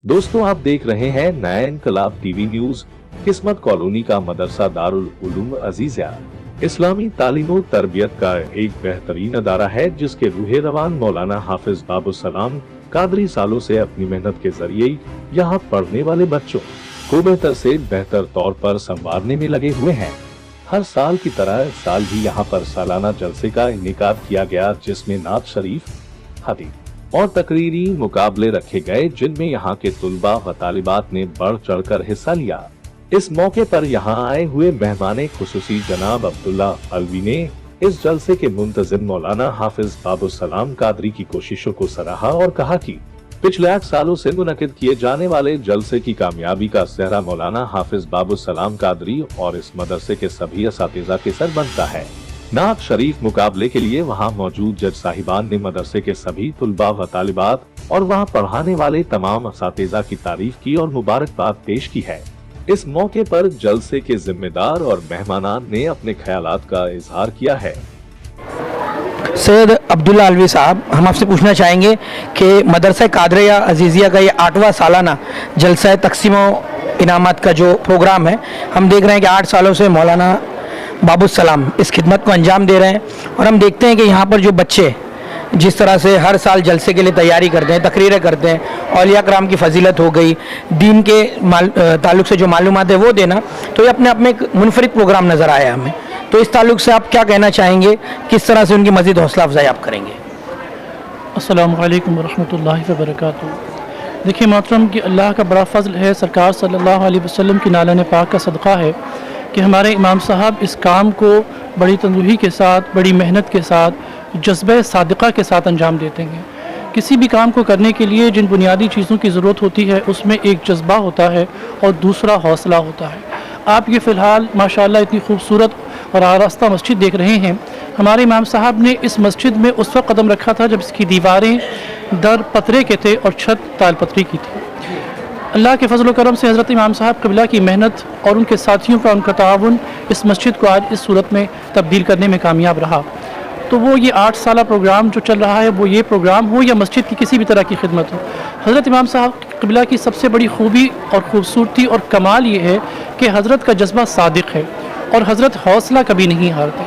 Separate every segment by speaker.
Speaker 1: दोस्तों, आप देख रहे हैं नया इनकलाब टीवी न्यूज। किस्मत कॉलोनी का मदरसा दारुल उलूम अजीजिया इस्लामी तालीम और तरबियत का एक बेहतरीन अदारा है, जिसके रूहे रवान मौलाना हाफिज बाबुसलाम कादरी सालों से अपनी मेहनत के जरिए यहाँ पढ़ने वाले बच्चों को बेहतर से बेहतर तौर पर संवारने में लगे हुए हैं। हर साल की तरह इस साल भी यहाँ पर सालाना जलसे का इनेकाद किया गया, जिसमें नात शरीफ, हदीस और तकरीरी मुकाबले रखे गए, जिनमें यहाँ के तुलबा व तालिबात ने बढ़ चढ़कर हिस्सा लिया। इस मौके पर यहाँ आए हुए मेहमान खुसूसी जनाब अब्दुल्ला अलवी ने इस जलसे के मुंतजिम मौलाना हाफिज बाबुसलाम कादरी की कोशिशों को सराहा और कहा कि पिछले 8 सालों से मुनक्किद किए जाने वाले जलसे की कामयाबी का सेहरा मौलाना हाफिज बाबुसलाम कादरी और इस मदरसे के सभी असातिज़ा के सर बनता है। नात शरीफ मुकाबले के लिए वहां मौजूद जज साहिबान ने मदरसे के सभी तुलबा व तालिबात और वहां पढ़ाने वाले तमाम असातिज़ा की तारीफ की और मुबारकबाद पेश की है। इस मौके पर जलसे के जिम्मेदार और मेहमानान ने अपने ख्यालात का इजहार किया है।
Speaker 2: सैयद अब्दुल्ला अलवी साहब, हम आपसे पूछना चाहेंगे कि मदरसा कादरिया अजीजिया का ये 8वां सालाना जलसा तकसीम इनामात का जो प्रोग्राम है, हम देख रहे हैं कि 8 सालों से मौलाना बाबुसलाम इस खिदमत को अंजाम दे रहे हैं और हम देखते हैं कि यहाँ पर जो बच्चे जिस तरह से हर साल जलसे के लिए तैयारी करते हैं, तकरीरें करते हैं, औलिया कराम की फजीलत हो गई, दीन के ताल्लुक से जो मालूमात है वो देना, तो ये अपने आप में एक मुनफरिद प्रोग्राम नज़र आया हमें। तो इस ताल्लुक से आप क्या कहना चाहेंगे, किस तरह से उनकी मज़ीद हौसला अफजाई आप करेंगे?
Speaker 3: अस्सलामु अलैकुम वरहमतुल्लाहि वबरकातुहू। देखिए मोहतरम कि अल्लाह का बड़ा फ़ज़ल है, सरकार सल्लल्लाहु अलैहि वसल्लम की नालन पाक का सदक़ा है कि हमारे इमाम साहब इस काम को बड़ी तंदुही के साथ, बड़ी मेहनत के साथ, जज्बे सादिक़ा के साथ अंजाम देते हैं। किसी भी काम को करने के लिए जिन बुनियादी चीज़ों की ज़रूरत होती है, उसमें एक जज्बा होता है और दूसरा हौसला होता है। आप ये फ़िलहाल माशाअल्लाह इतनी खूबसूरत और आरास्ता मस्जिद देख रहे हैं। हमारे इमाम साहब ने इस मस्जिद में उस वक्त कदम रखा था जब इसकी दीवारें दर पतरे के थे और छत ताल पतरी की थी। अल्लाह के फजल करम से हज़रत इमाम साहब क़िबला की मेहनत और उनके साथियों का उनका ताउन इस मस्जिद को आज इस सूरत में तब्दील करने में कामयाब रहा। तो वो ये 8 साला प्रोग्राम जो चल रहा है, वो ये प्रोग्राम हो या मस्जिद की किसी भी तरह की खिदमत हो, हज़रत इमाम साहब क़िबला की सबसे बड़ी खूबी और ख़ूबसूरती और कमाल ये है कि हज़रत का जज्बा सादिक है और हज़रत हौसला कभी नहीं हारते,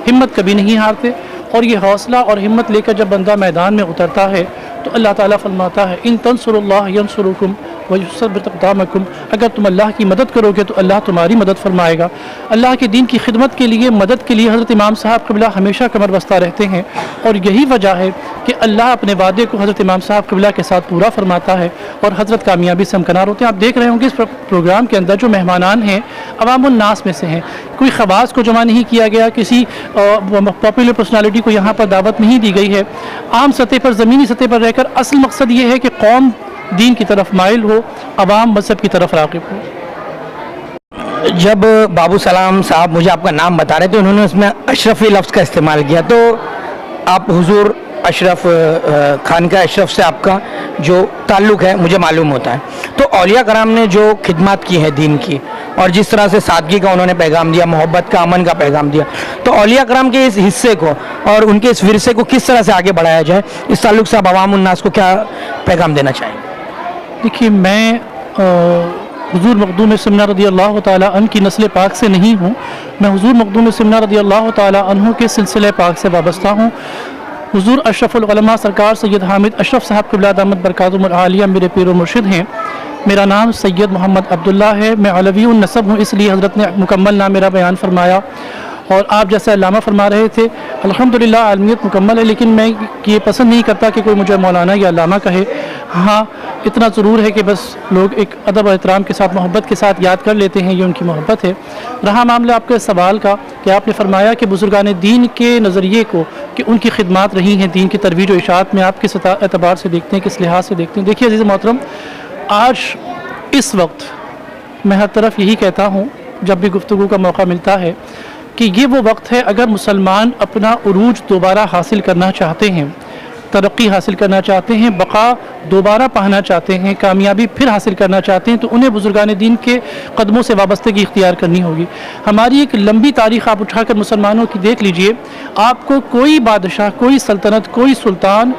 Speaker 3: हिम्मत कभी नहीं हारते। और ये हौसला और हिम्मत लेकर जब बंदा मैदान में उतरता है तो अल्लाह ताला फरमाता है, इन तंसुरुल्लाह यंसुरुकुम व युसब्बित अक़दामकुम, अगर तुम अल्लाह की मदद करोगे तो अल्लाह तुम्हारी मदद फरमाएगा। अल्लाह के दीन की खिदमत के लिए, मदद के लिए हज़रत इमाम साहब क़िबला हमेशा कमर बस्ता रहते हैं और यही वजह है कि अल्लाह अपने वादे को हज़रत इमाम साहब क़िबला के साथ पूरा फरमाता है और हज़रत कामयाबी से हमकनार होते हैं। आप देख रहे होंगे इस प्रोग्राम के अंदर जो मेहमानान हैं अवामुन नास में से हैं, कोई ख़वास को जमा नहीं किया गया, किसी पॉपुलर पर्सनालिटी को यहाँ पर दावत नहीं दी गई है। आम सतह पर, ज़मीनी सतह पर रहकर असल मकसद ये है कि कौम दीन की तरफ माइल हो, अवाम मज़हब की तरफ राग़िब हो।
Speaker 2: जब बाबुसलाम साहब मुझे आपका नाम बता रहे थे, उन्होंने उसमें अशरफी लफ्ज़ का इस्तेमाल किया, तो आप हुजूर अशरफ खान का अशरफ से आपका जो ताल्लुक़ है मुझे मालूम होता है। तो औलिया कराम ने जो खिदमत की है दीन की और जिस तरह से सादगी का उन्होंने पैगाम दिया, मोहब्बत का, अमन का पैगाम दिया, तो औलिया कराम के इस हिस्से को और उनके इस विरसे को किस तरह से आगे बढ़ाया जाए, इस ताल्लुक़ से आप अवामुन नास को क्या पैगाम देना चाहेंगे?
Speaker 3: देखिए, मैं हुजूर मखदूम सिमना रज़ी अल्लाह ताला अन्हु की नस्ल पाक से नहीं हूँ, मैं हुजूर मखदूम सिमना रज़ी अल्लाह ताला अन्हु के सिलसिले पाक से वाबस्ता हूँ। हुजूर अशरफुल उलमा सरकार सैयद हामिद अशरफ साहब क़िबला दामत बरकातुहुमुल आलिया मेरे पीर और मुर्शिद हैं। मेरा नाम सैयद मोहम्मद अब्दुल्ला है, मैं अलवी नसब हूँ, इसलिए हज़रत ने मुकम्मल नाम मेरा बयान फरमाया। और आप जैसा अल्लामा फरमा रहे थे, अल्हम्दुलिल्लाह आलमियत मुकम्मल है, लेकिन मैं ये पसंद नहीं करता कि कोई मुझे मौलाना या अल्लामा कहे। हाँ, इतना ज़रूर है कि बस लोग एक अदब और एहतराम के साथ, मोहब्बत के साथ याद कर लेते हैं, ये उनकी मोहब्बत है। रहा मामला आपके सवाल का कि आपने फरमाया कि बुज़ुर्गान दीन के नज़रिए को, कि उनकी खिदमत रही हैं दीन की तरवीज और इशाअत में, आप किस एतबार से देखते हैं, किस लिहाज से देखते हैं? देखिए अज़ीज़ मोहतरम, आज इस वक्त मैं हर तरफ यही कहता हूँ जब भी गुफ्तगू का मौका मिलता है कि ये वो वक्त है, अगर मुसलमान अपना उरूज दोबारा हासिल करना चाहते हैं, तरक्की हासिल करना चाहते हैं, बका दोबारा पाना चाहते हैं, कामयाबी फिर हासिल करना चाहते हैं, तो उन्हें बुजुर्गान दीन के कदमों से वाबस्तगी इख्तियार करनी होगी। हमारी एक लंबी तारीख़ आप उठाकर मुसलमानों की देख लीजिए, आपको कोई बादशाह, कोई सल्तनत, कोई सुल्तान,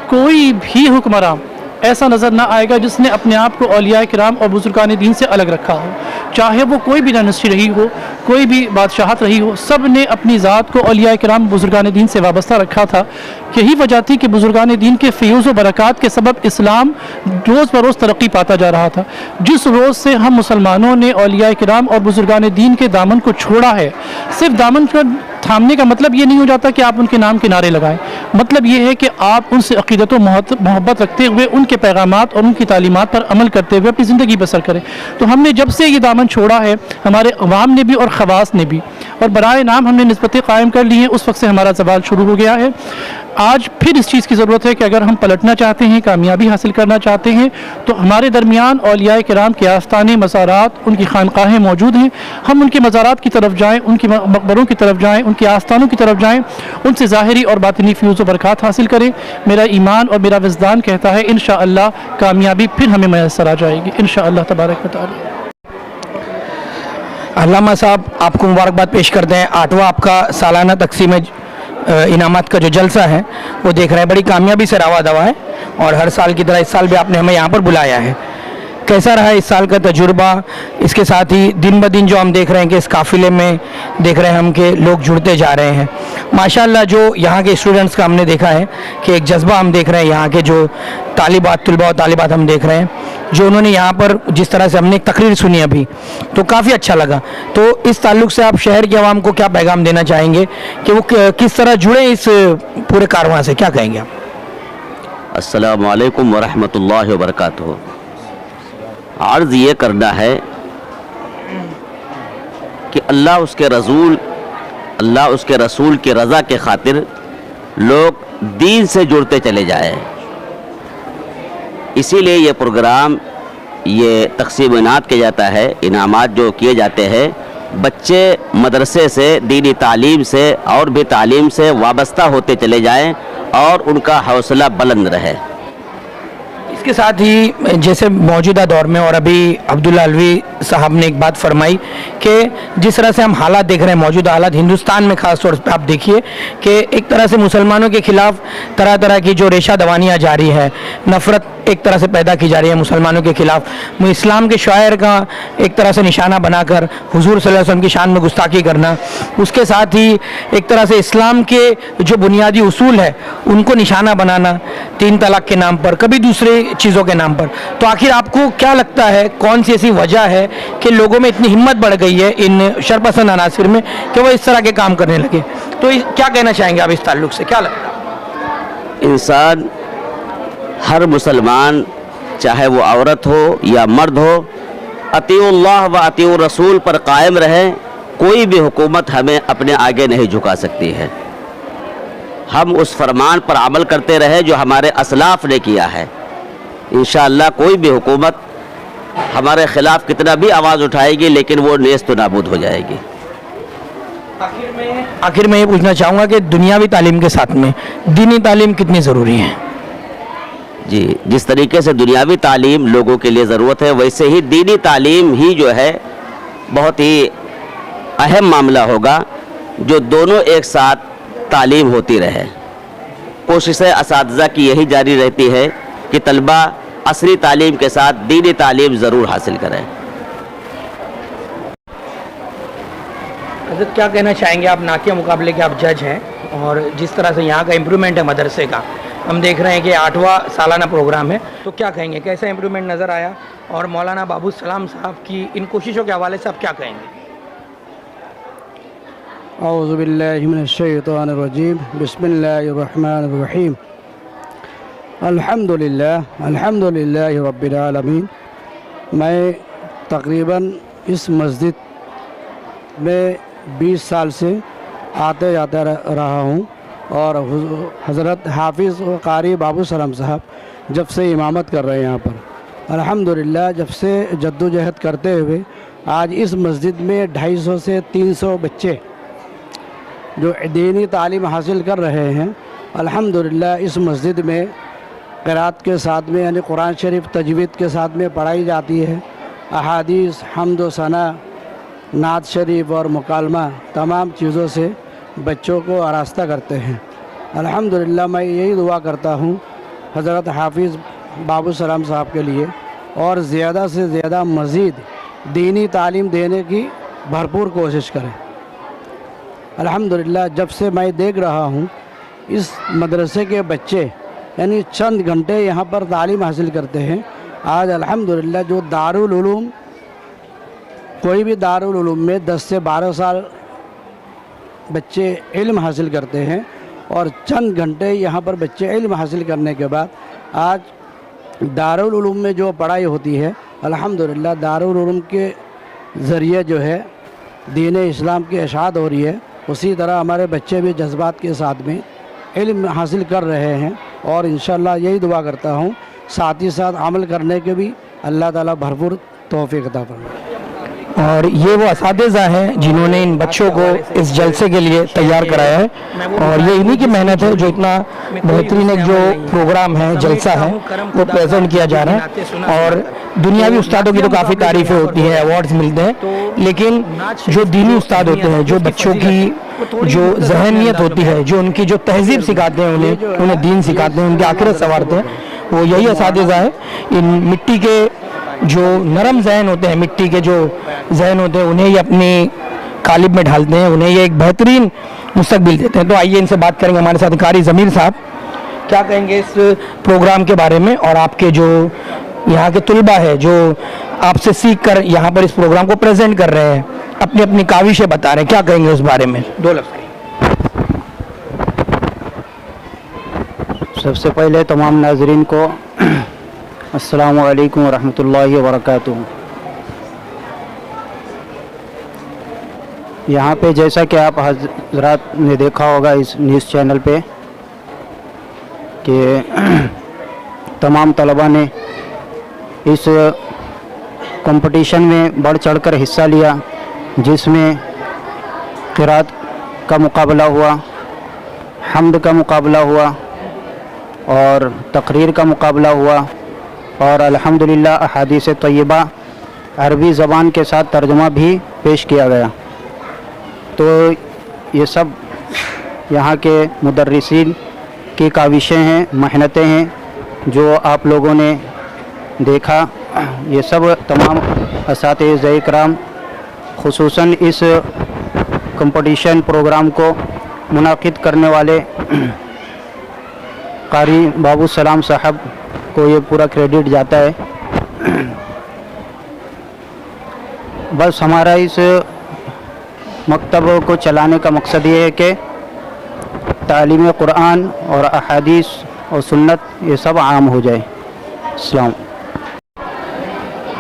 Speaker 3: कोई भी हुक्मरान ایسا نظر نہ آئے گا جس نے اپنے آپ کو اولیاء کرام اور بزرگان دین سے الگ رکھا ہو، چاہے وہ کوئی بھی ڈائنسٹی رہی ہو، کوئی بھی بادشاہت رہی ہو، سب نے اپنی ذات کو اولیاء کرام بزرگان دین سے وابستہ رکھا تھا۔ یہی وجہ تھی کہ بزرگان دین کے فیوز و برکات کے سبب اسلام روز بروز ترقی پاتا جا رہا تھا۔ جس روز سے ہم مسلمانوں نے اولیاء کرام اور بزرگان دین کے دامن کو چھوڑا ہے، صرف دامن کا تھامنے کا مطلب یہ نہیں ہو جاتا کہ آپ ان کے نام کے نعرے لگائیں، مطلب یہ ہے کہ آپ ان سے عقیدت و محبت رکھتے ہوئے ان کے پیغامات اور ان کی تعلیمات پر عمل کرتے ہوئے اپنی زندگی بسر کریں۔ تو ہم نے جب سے یہ دامن چھوڑا ہے، ہمارے عوام نے بھی اور خواص نے بھی، اور برائے نام ہم نے نسبتیں قائم کر لی ہیں، اس وقت سے ہمارا زوال شروع ہو گیا ہے۔ آج پھر اس چیز کی ضرورت ہے کہ اگر ہم پلٹنا چاہتے ہیں، کامیابی حاصل کرنا چاہتے ہیں، تو ہمارے درمیان اولیاء کرام کے آستانے، مزارات، ان کی خانقاہیں موجود ہیں، ہم ان کے مزارات کی طرف جائیں، ان کے مقبروں کی طرف جائیں، ان کے آستانوں کی طرف جائیں، ان سے ظاہری اور باطنی فیوز و برکات حاصل کریں۔ میرا ایمان اور میرا وجدان کہتا ہے انشاءاللہ کامیابی پھر ہمیں میسر آ جائے گی انشاءاللہ تبارک و تعالی۔
Speaker 2: علامہ صاحب آپ کو مبارکباد پیش کرتے ہیں، 8واں آپ کا سالانہ تقسیم انعامات کا جو جلسہ ہے وہ دیکھ رہے ہیں، بڑی کامیابی سے روا دوا ہے، اور ہر سال کی طرح اس سال بھی آپ نے ہمیں یہاں پر بلایا ہے۔ کیسا رہا اس سال کا تجربہ؟ اس کے ساتھ ہی دن بدن جو ہم دیکھ رہے ہیں کہ اس قافلے میں دیکھ رہے ہیں ہم کہ لوگ جڑتے جا رہے ہیں ماشاءاللہ، جو یہاں کے اسٹوڈنٹس کا ہم نے دیکھا ہے کہ ایک جذبہ ہم دیکھ رہے ہیں، یہاں کے جو طلباء و طالبات ہم دیکھ رہے ہیں، جو انہوں نے یہاں پر جس طرح سے ہم نے ایک تقریر سنی ابھی تو کافی اچھا لگا۔ تو اس تعلق سے آپ شہر کے عوام کو کیا پیغام دینا چاہیں گے کہ وہ کس طرح جڑیں اس پورے کارواں سے، کیا کہیں گے آپ؟
Speaker 4: السلام علیکم ورحمۃ اللہ وبرکاتہ۔ عرض یہ کرنا ہے کہ اللہ اس کے رسول کی رضا کے خاطر لوگ دین سے جڑتے چلے جائیں، اسی لیے یہ پروگرام، یہ تقسیم انعامات کیا جاتا ہے، انعامات جو کیے جاتے ہیں، بچے مدرسے سے، دینی تعلیم سے اور بھی تعلیم سے وابستہ ہوتے چلے جائیں اور ان کا حوصلہ بلند رہے۔
Speaker 2: اس کے ساتھ ہی جیسے موجودہ دور میں، اور ابھی عبداللہ علوی صاحب نے ایک بات فرمائی کہ جس طرح سے ہم حالات دیکھ رہے ہیں، موجودہ حالات ہندوستان میں خاص طور پہ آپ دیکھیے کہ ایک طرح سے مسلمانوں کے خلاف طرح طرح کی جو ریشہ دوانیاں جاری ہے، نفرت ایک طرح سے پیدا کی جا رہی ہے مسلمانوں کے خلاف، اسلام کے شاعر کا ایک طرح سے نشانہ بنا کر حضور صلی اللہ علیہ وسلم کی شان میں گستاخی کرنا، اس کے ساتھ ہی ایک طرح سے اسلام کے جو بنیادی اصول ہے ان کو نشانہ بنانا، 3 طلاق کے نام پر، کبھی دوسرے چیزوں کے نام پر۔ تو آخر آپ کو کیا لگتا ہے کون سی ایسی وجہ ہے کہ لوگوں میں اتنی ہمت بڑھ گئی ہے ان شرپسند عناصر میں کہ وہ اس طرح کے کام کرنے لگے؟ تو کیا کہنا چاہیں گے آپ اس تعلق سے؟ کیا لگتا ہے؟
Speaker 4: انسان، ہر مسلمان چاہے وہ عورت ہو یا مرد ہو، اطیعوا اللہ و اطیعوا الرسول پر قائم رہے۔ کوئی بھی حکومت ہمیں اپنے آگے نہیں جھکا سکتی ہے، ہم اس فرمان پر عمل کرتے رہے جو ہمارے اسلاف نے کیا ہے۔ انشاءاللہ کوئی بھی حکومت ہمارے خلاف کتنا بھی آواز اٹھائے گی لیکن وہ نیست و نابود ہو جائے گی۔
Speaker 2: آخر میں یہ پوچھنا چاہوں گا کہ دنیاوی تعلیم کے ساتھ میں دینی تعلیم کتنی ضروری ہے؟
Speaker 4: جی، جس طریقے سے دنیاوی تعلیم لوگوں کے لیے ضرورت ہے، ویسے ہی دینی تعلیم ہی جو ہے بہت ہی اہم معاملہ ہوگا، جو دونوں ایک ساتھ تعلیم ہوتی رہے۔ کوششیں اساتذہ کی یہی جاری رہتی ہے کہ طلبہ عصری تعلیم کے ساتھ دینی تعلیم ضرور حاصل کریں۔
Speaker 2: حضرت کیا کہنا چاہیں گے؟ آپ ناکیہ مقابلے کے آپ جج ہیں، اور جس طرح سے یہاں کا امپرومنٹ ہے مدرسے کا، ہم دیکھ رہے ہیں کہ 8واں سالانہ پروگرام ہے، تو کیا کہیں گے، کیسا امپرومنٹ نظر آیا؟ اور مولانا بابو السلام صاحب کی ان کوششوں کے حوالے سے آپ کیا کہیں گے؟
Speaker 5: اعوذ باللہ من الشیطان الرجیم، بسم اللہ الرحمن الرحیم، الحمدللہ رب العالمین۔ میں تقریباً اس مسجد میں 20 سال سے آتے جاتا رہا ہوں، اور حضرت حافظ و قاری بابو السلام صاحب جب سے امامت کر رہے ہیں یہاں پر، الحمدللہ جب سے جد و جہد کرتے ہوئے آج اس مسجد میں 250 سے 300 بچے جو دینی تعلیم حاصل کر رہے ہیں۔ الحمدللہ اس مسجد میں قرات کے ساتھ میں یعنی قرآن شریف تجوید کے ساتھ میں پڑھائی جاتی ہے، احادیث، حمد و ثنا، نعت شریف اور مکالمہ، تمام چیزوں سے بچوں کو آراستہ کرتے ہیں۔ الحمدللہ میں یہی دعا کرتا ہوں حضرت حافظ बाबू सलाम साहब के लिए और ज़्यादा से ज़्यादा मज़ीद दीनी तालीम देने की भरपूर कोशिश करें। अल्हम्दुलिल्लाह जब से मैं देख रहा हूँ इस मदरसे के बच्चे यानी चंद घंटे यहाँ पर तालीम हासिल करते हैं। आज अल्हम्दुलिल्लाह जो दारुल उलूम, कोई भी दारुल उलूम में 10 से 12 साल बच्चे इल्म हासिल करते हैं और चंद घंटे यहाँ पर बच्चे इल्म हासिल करने के बाद आज दारुल उलूम में जो पढ़ाई होती है अल्हम्दुलिल्लाह दारुल उलूम के ज़रिए जो है दीन इस्लाम की इशाअत हो रही है। उसी तरह हमारे बच्चे भी जज्बात के साथ में इल्म हासिल कर रहे हैं और इंशाअल्लाह यही दुआ करता हूँ साथ ही साथ अमल करने के भी अल्लाह ताला भरपूर तौफीक अता फरमाए।
Speaker 2: और ये वो असातिज़ा हैं जिन्होंने इन बच्चों को इस जलसे के लिए तैयार कराया है और ये इन्हीं की मेहनत है जो इतना बेहतरीन एक जो प्रोग्राम है, जलसा है, वो प्रेजेंट किया जा रहा है। और दुनियावी उस्तादों की तो काफ़ी तारीफ़ें होती हैं, अवार्ड्स मिलते हैं, लेकिन जो दीनी उस्ताद होते हैं, जो बच्चों की जो जहनियत होती है, जो उनकी जो तहजीब सिखाते हैं, उन्हें दीन सिखाते हैं, उनकी आखिरत संवारते हैं, वो यही असातिज़ा है। इन मिट्टी के जो नरम जहन होते हैं, मिट्टी के जो जहन होते हैं, उन्हें ये अपनी कालिब में ढालते हैं, उन्हें ये एक बेहतरीन मुस्तकबिल देते हैं। तो आइए इनसे बात करेंगे। हमारे साथ कारी ज़मीर साहब, क्या कहेंगे इस प्रोग्राम के बारे में और आपके जो यहाँ के तुलबा है जो आपसे सीख कर यहाँ पर इस प्रोग्राम को प्रेजेंट कर रहे हैं, अपनी अपनी काविशें बता रहे हैं, क्या कहेंगे उस बारे में? 2 लफ्ज़।
Speaker 6: सबसे पहले तमाम नाज़रीन को अस्सलामु अलैकुम वरहमतुल्लाहि वबरकातुहू। यहाँ पे जैसा कि आप हज़रात ने देखा होगा इस न्यूज़ चैनल पे कि तमाम तलबा ने इस कंपटीशन में बढ़ चढ़कर हिस्सा लिया, जिसमें क़िरात का मुकाबला हुआ, हम्द का मुकाबला हुआ और तकरीर का मुकाबला हुआ और अल्हम्दुलिल्लाह अहादीस तय्यबा अरबी ज़बान के साथ तर्जुमा भी पेश किया गया। तो ये सब यहाँ के मुदर्रिसीन की काविशें हैं, मेहनतें हैं जो आप लोगों ने देखा। ये सब तमाम असातिज़े इकराम खुसूसन इस कंपटीशन प्रोग्राम को मुनाकिद करने वाले कारी बाबू सलाम साहब को ये पूरा क्रेडिट जाता है। बस हमारा इस मकतब को चलाने का मकसद ये है कि तालीम कुरान और अहादीस और सुन्नत ये सब आम हो जाए। अस्सलाम।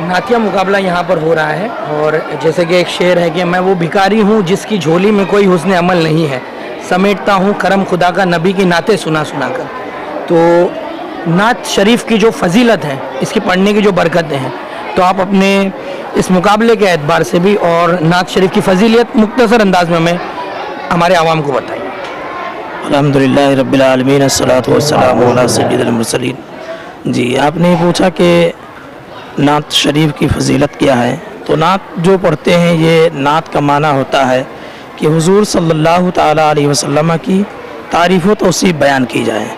Speaker 2: नातिया मुकाबला यहाँ पर हो रहा है और जैसे कि एक शेर है कि मैं वो भिखारी हूँ जिसकी झोली में कोई हुस्न अमल नहीं है, समेटता हूँ करम खुदा का नबी की नाते सुना सुना कर। तो नात शरीफ की जो फजीलत है, इसकी पढ़ने की जो बरकतें हैं, तो आप अपने इस मुकाबले के एतबार से भी और नात शरीफ की फजीलियत मुख्तसर अंदाज में हमें हमारे आवाम को बताइए।
Speaker 7: अल्हम्दुलिल्लाह रब्बिल आलमीन अस्सलातु वस्सलामु अला सय्यिदिल मुरसलीन। जी, आपने पूछा कि नात शरीफ की फजीलत क्या है। तो नात जो पढ़ते हैं, ये नात का माना होता है कि हुजूर सल्लल्लाहु ताला अलैहि वसल्लम की तारीफ़ व तौसीफ़ बयान की जाए।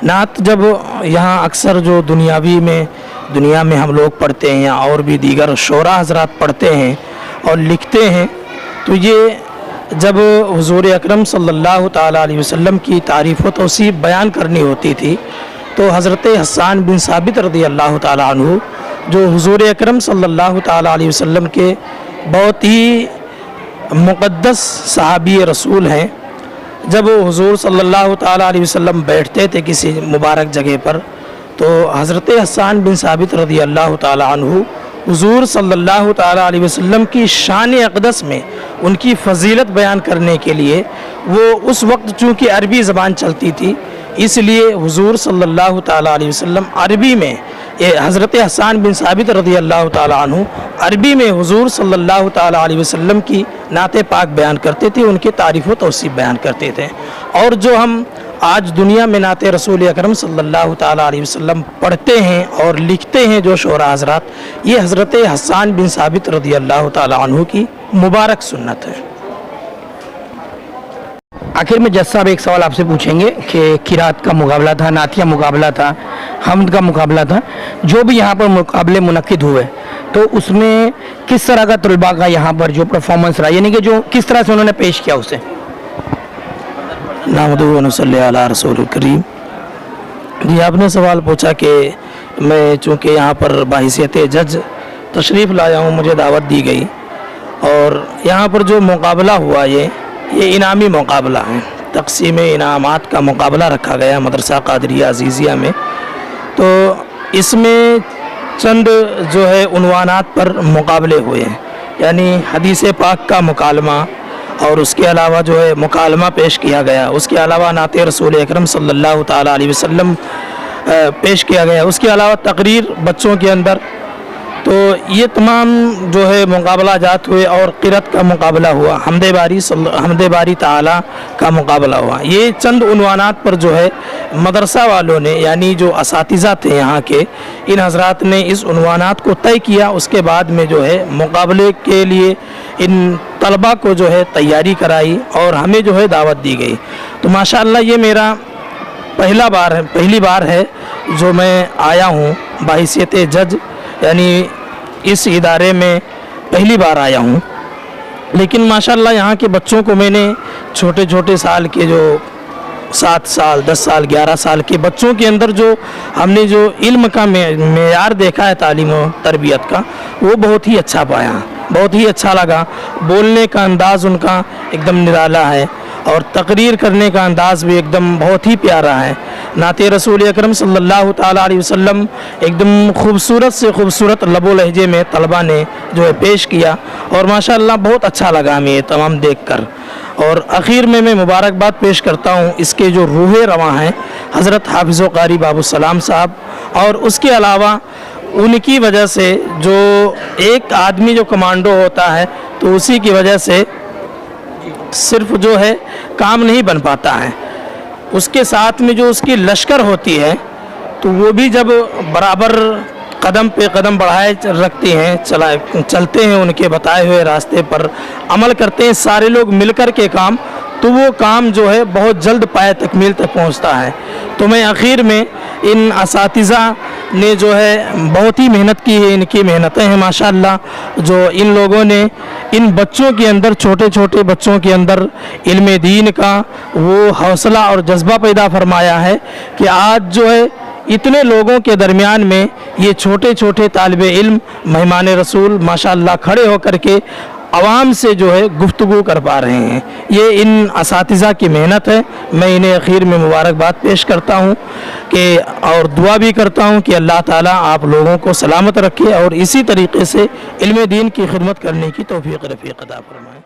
Speaker 7: नात जब यहाँ अक्सर जो दुनिया में हम लोग पढ़ते हैं या और भी दीगर शोरा हज़रात पढ़ते हैं और लिखते हैं, तो ये जब हुजूर अकरम सल्लल्लाहु ताला अलैहि वसल्लम की तारीफ़ व तौसीफ़ बयान करनी होती थी, तो हज़रत हस्सान बिन साबित रज़ी अल्लाह ताला अन्हु जो हुजूर अकरम सल्लल्लाहु ताला अलैहि वसल्लम के बहुत ही मुक़द्दस सहाबी रसूल हैं, जब हुजूर सल्लल्लाहु ताला अलैहि वसल्लम बैठते थे किसी मुबारक जगह पर, तो हज़रत हस्सान बिन साबित रज़ी अल्लाह ताला अन्हु हुजूर सल्लल्लाहु ताला अलैहि वसल्लम की शान अक़दस में उनकी फ़जीलत बयान करने के लिए, वो उस वक्त चूँकि अरबी ज़बान चलती थी, इसलिए हुजूर सल्लल्लाहु ताला अलैहि वसल्लम अरबी में हज़रत हस्सान बिन साबित रज़ी अल्लाह ताला अन्हु अरबी में हुजूर सल्लल्लाहु ताला अलैहि वसल्लम की नाते पाक बयान करते थे, उनकी तारीफ़ व तौसीफ़ बयान करते थे। और जो हम आज दुनिया में नाते रसूल अकरम सल्लल्लाहु ताला अलैहि वसल्लम पढ़ते हैं और लिखते हैं जो शोरा हज़रात, ये हज़रत हस्सान बिन साबित रज़ी अल्लाह ताला अन्हु की मुबारक सुन्नत है।
Speaker 2: आखिर में जज साहब एक सवाल आपसे पूछेंगे कि किरात का मुकाबला था, नातिया मुकाबला था, हमद का मुकाबला था। जो भी यहाँ पर मुकाबले मुनक्किद हुए तो उसमें किस तरह का तलबा का यहाँ पर जो परफॉर्मेंस रहा, यानी कि जो किस तरह से उन्होंने पेश किया उसे?
Speaker 7: नहमदुहु व नसल्ली अला रसूलिल करीम। जी, आपने सवाल पूछा कि मैं चूँकि यहाँ पर बाहिसियत जज तशरीफ़ लाया हूँ, मुझे दावत दी गई और यहाँ पर जो मुकाबला हुआ ये इनामी मुकाबला है, तक़सीम इनामात का मुकाबला रखा गया मदरसा कादरिया अज़ीज़िया में। तो इसमें चंद जो है उन्वानात पर मुकाबले हुए हैं, यानी हदीस पाक का मुकालमा और उसके अलावा जो है मुकालमा पेश किया गया, उसके अलावा नाते रसूल अकरम सल्लल्लाहु ताला अलैहि वसल्लम पेश किया गया, उसके अलावा तकरीर बच्चों के अंदर। तो ये तमाम जो है मुकाबला जात हुए और क़िरत का मुकाबला हुआ, हमदे बारी ताला का मुकाबला हुआ। ये चंद उन्वानात पर जो है मदरसा वालों ने, यानी जो असातिज़ा थे यहाँ के, इन हज़रात ने इस उन्वानात को तय किया। उसके बाद में जो है मुकाबले के लिए इन तलबा को जो है तैयारी कराई और हमें जो है दावत दी गई। तो माशाअल्लाह ये मेरा पहली बार है जो मैं आया हूँ बाहिसियत जज, यानी इस इदारे में पहली बार आया हूँ। लेकिन माशाअल्लाह यहाँ के बच्चों को मैंने छोटे छोटे साल के जो 7 साल 10 साल 11 साल के बच्चों के अंदर जो हमने जो इल्म का मेयार देखा है तालीम और तरबियत का, वो बहुत ही अच्छा पाया, बहुत ही अच्छा लगा। बोलने का अंदाज़ उनका एकदम निराला है और तकरीर करने का अंदाज़ भी एकदम बहुत ही प्यारा है। नाते रसूल अकरम सल्लल्लाहु ताला अलैहि वसल्लम एकदम खूबसूरत से खूबसूरत लबो लहजे में तलबा ने जो है पेश किया और माशाअल्लाह बहुत अच्छा लगा हमें ये तमाम देखकर। और आखिर में मैं मुबारकबाद पेश करता हूँ इसके जो रूहे रवां हैं हज़रत हाफिज़ व क़ारी बाबू सलाम साहब, और उसके अलावा उनकी वजह से जो एक आदमी जो कमांडो होता है तो उसी की वजह से सिर्फ जो है काम नहीं बन पाता है, उसके साथ में जो उसकी लश्कर होती है तो वो भी जब बराबर कदम पे कदम बढ़ाए रखती हैं, चलते हैं उनके बताए हुए रास्ते पर, अमल करते हैं सारे लोग मिलकर के काम, तो वो काम जो है बहुत जल्द पाए तकमील तक पहुंचता है। तो मैं आखिर में इन असातिज़ा ने जो है बहुत ही मेहनत की है, इनकी मेहनतें हैं माशाअल्लाह, जो इन लोगों ने इन बच्चों के अंदर, छोटे छोटे बच्चों के अंदर इल्म दीन का वो हौसला और जज्बा पैदा फरमाया है कि आज जो है इतने लोगों के दरमियान में ये छोटे छोटे तालिबे इल्म मेहमान रसूल माशाअल्लाह खड़े होकर के आवाम से जो है गुफ्तगू कर पा रहे हैं। ये इन असातिज़ा की मेहनत है। मैं इन्हें आखिर में मुबारकबाद पेश करता हूँ कि और दुआ भी करता हूँ कि अल्लाह ताला आप लोगों को सलामत रखे और इसी तरीके से इल्म दीन की खिदमत करने की तौफीक रफ़ीक अता फरमाए।